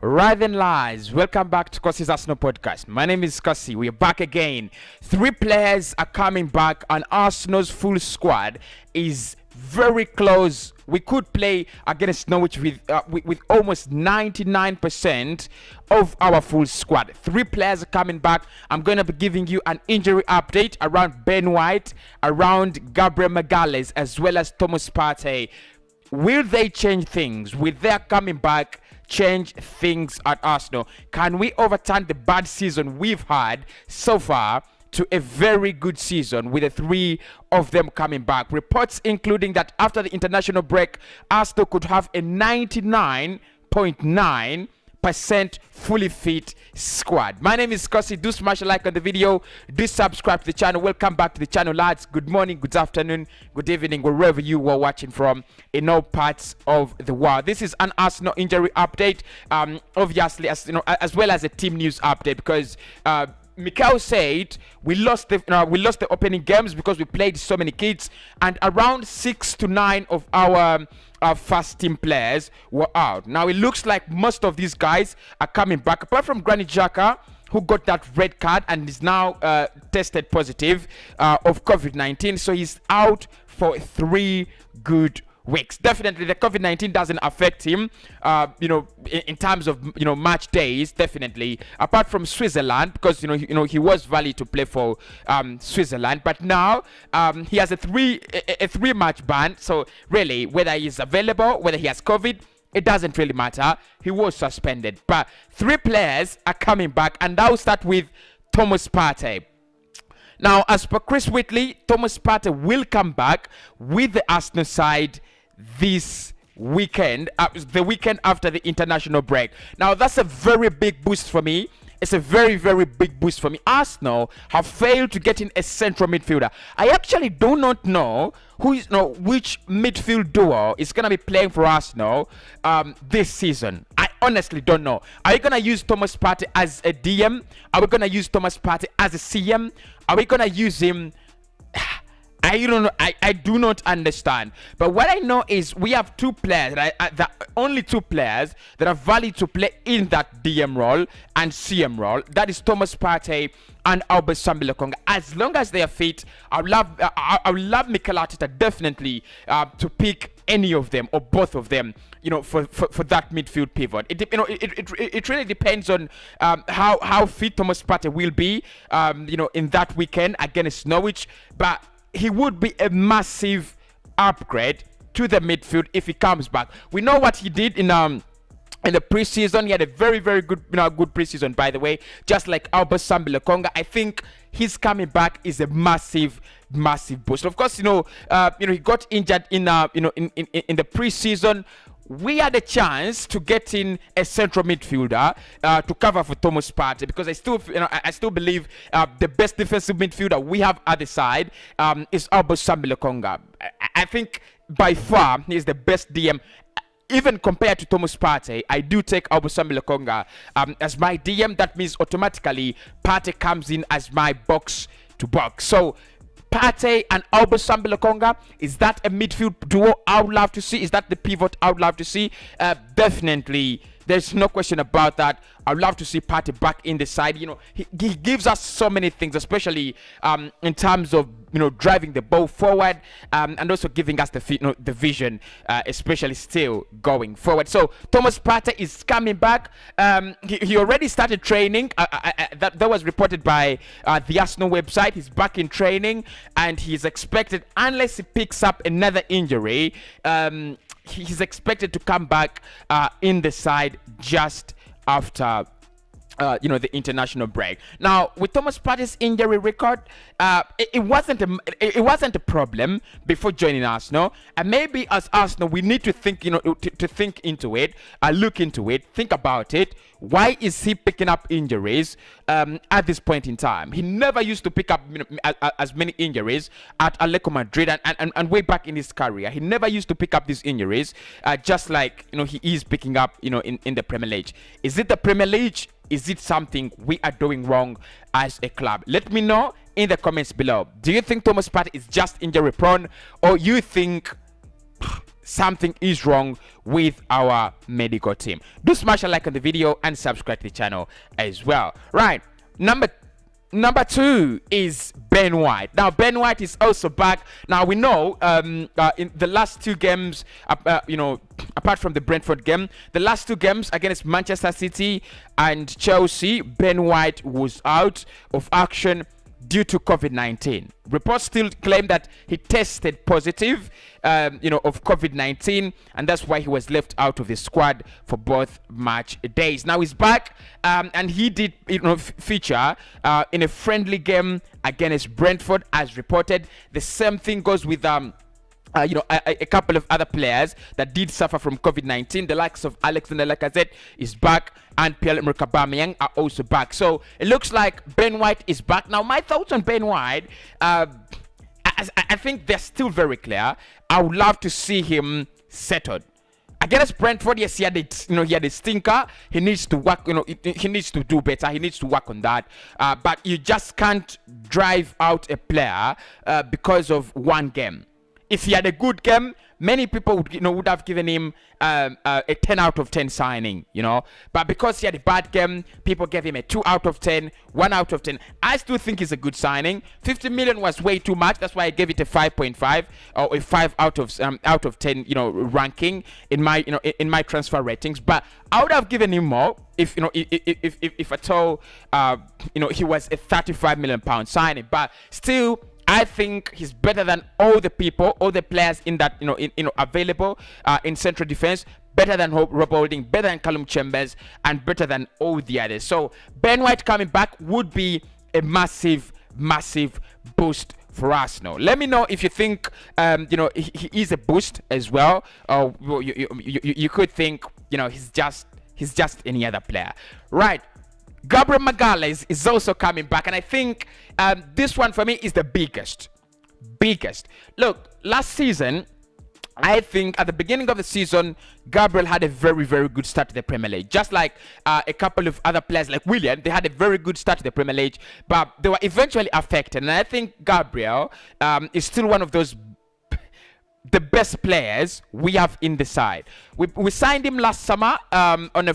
Right then, lies. Welcome back to Kossi's Arsenal podcast. My name is Kossi. We are back again. Three players are coming back, and Arsenal's full squad is very close. We could play against Norwich with almost 99% of our full squad. Three players are coming back. I'm going to be giving you an injury update around Ben White, around Gabriel Magalhaes, as well as Thomas Partey. Will they change things? Will their coming back change things at Arsenal? Can we overturn the bad season we've had so far to a very good season with the three of them coming back? Reports including that after the international break, Arsenal could have a 99.9% fully fit squad. My name is Kossi. Do smash a like on the video. Do subscribe to the channel. Welcome back to the channel, lads. Good morning, good afternoon, good evening, wherever you are watching from in all parts of the world. This is an Arsenal injury update, obviously, as you know, as well as a team news update, because Mikel said we lost the opening games because we played so many kids, and around 6 to 9 of our first team players were out. Now it looks like most of these guys are coming back, apart from Granit Xhaka, who got that red card and is now tested positive of COVID-19. So he's out for 3 good weeks. Definitely the COVID-19 doesn't affect him in terms of match days, definitely, apart from Switzerland, because he was valid to play for Switzerland, but now he has a three match ban. So really, whether he's available, whether he has COVID, it doesn't really matter. He was suspended. But 3 players are coming back, and I'll start with Thomas Partey. Now, as per Chris Whitley, Thomas Partey will come back with the Arsenal side this weekend, the weekend after the international break. Now, that's a very big boost for me. It's a very, very big boost for me. Arsenal have failed to get in a central midfielder. I actually do not know which midfield duo is going to be playing for Arsenal this season. I honestly don't know. Are we going to use Thomas Partey as a DM? Are we going to use Thomas Partey as a CM? Are we going to use him? I don't know. I do not understand. But what I know is we have 2 players, only 2 players that are valid to play in that DM role and CM role. That is Thomas Partey and Albert Sambi. As long as they are fit, I would love Mikel Arteta definitely to pick any of them or both of them, for that midfield pivot. It really depends on how fit Thomas Partey will be, in that weekend against Norwich. But he would be a massive upgrade to the midfield if he comes back. We know what he did in the preseason. He had a very, very good preseason, by the way, just like Albert Sambi. I think his coming back is a massive boost. Of course, he got injured in the preseason. We had a chance to get in a central midfielder to cover for Thomas Partey, because I still believe the best defensive midfielder we have at the side is Albert Sambi. I think by far he is the best DM. Even compared to Thomas Partey, I do take Albert Sambi as my DM. That means automatically Partey comes in as my box to box. So Partey and Albert Sambi, is that a midfield duo I would love to see? Is that the pivot I would love to see? Definitely. There's no question about that. I'd love to see Partey back in the side. He gives us so many things, especially in terms of driving the ball forward, and also giving us the vision, especially still going forward. So Thomas Partey is coming back. He already started training. That was reported by the Arsenal website. He's back in training, and he's expected, unless he picks up another injury, he's expected to come back in the side just after the international break. Now, with Thomas Partey's injury record, it wasn't a problem before joining Arsenal, and maybe as Arsenal we need to think to think into it, look into it, think about it. Why is he picking up injuries at this point in time? He never used to pick up as many injuries at Atletico Madrid and way back in his career. He never used to pick up these injuries, just like he is picking up in the Premier League. Is it the Premier League? Is it something we are doing wrong as a club? Let me know in the comments below. Do you think Thomas Partey is just injury prone, or you think something is wrong with our medical team. Do smash a like on the video and subscribe to the channel as well. Right, Number 2 is Ben White. Now, Ben White is also back. Now, we know in the last 2 games, apart from the Brentford game, the last 2 games against Manchester City and Chelsea, Ben White was out of action due to COVID-19. Reports still claim that he tested positive, of COVID-19, and that's why he was left out of the squad for both match days. Now he's back, and he did, feature in a friendly game against Brentford, as reported. The same thing goes with a couple of other players that did suffer from COVID-19. The likes of Alexander Lacazette is back, and Pierre-Emerick Aubameyang are also back. So it looks like Ben White is back. Now, my thoughts on Ben White, I think they're still very clear. I would love to see him settled. Against Brentford, yes, he had a stinker. He needs to work, he needs to do better. He needs to work on that. But you just can't drive out a player because of one game. If he had a good game, many people would have given him a 10 out of 10 signing, But because he had a bad game, people gave him a 2 out of 10, 1 out of 10. I still think it's a good signing. 50 million was way too much. That's why I gave it a 5.5 or a 5 out of 10, ranking in my transfer ratings. But I would have given him more if at all, he was a 35 million pound signing. But still, I think he's better than all the players in that, available in central defense. Better than Rob Holding, better than Callum Chambers, and better than all the others. So Ben White coming back would be a massive, massive boost for Arsenal. Let me know if you think, he is a boost as well. Or you could think, he's just any other player, right? Gabriel is also coming back, and I think this one for me is the biggest. Look, last season, I think at the beginning of the season, Gabriel had a very, very good start to the Premier League. Just like a couple of other players like Willian, they had a very good start to the Premier League, but they were eventually affected. And I think Gabriel is still one of the best players we have in the side. We signed him last summer on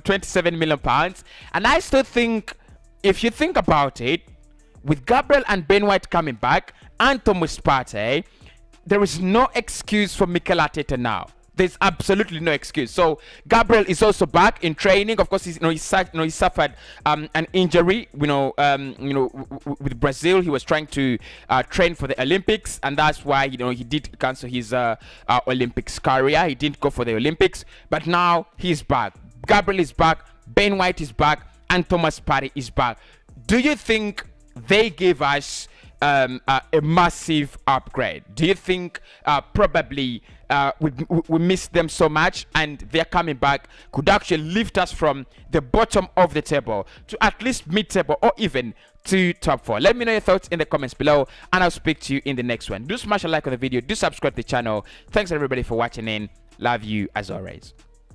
27 million pounds, and I still think, if you think about it, with Gabriel and Ben White coming back and Thomas Partey, there is no excuse for Mikel Arteta now. There's absolutely no excuse. So Gabriel is also back in training. Of course, he suffered an injury. With Brazil, he was trying to train for the Olympics, and that's why he did cancel his Olympics career. He didn't go for the Olympics, but now he's back. Gabriel is back. Ben White is back, and Thomas Partey is back. Do you think they gave us a massive upgrade? Do you think probably we missed them so much, and they're coming back could actually lift us from the bottom of the table to at least mid-table or even to top 4? Let me know your thoughts in the comments below, and I'll speak to you in the next one. Do smash a like on the video. Do subscribe to the channel. Thanks everybody for watching in. Love you as always.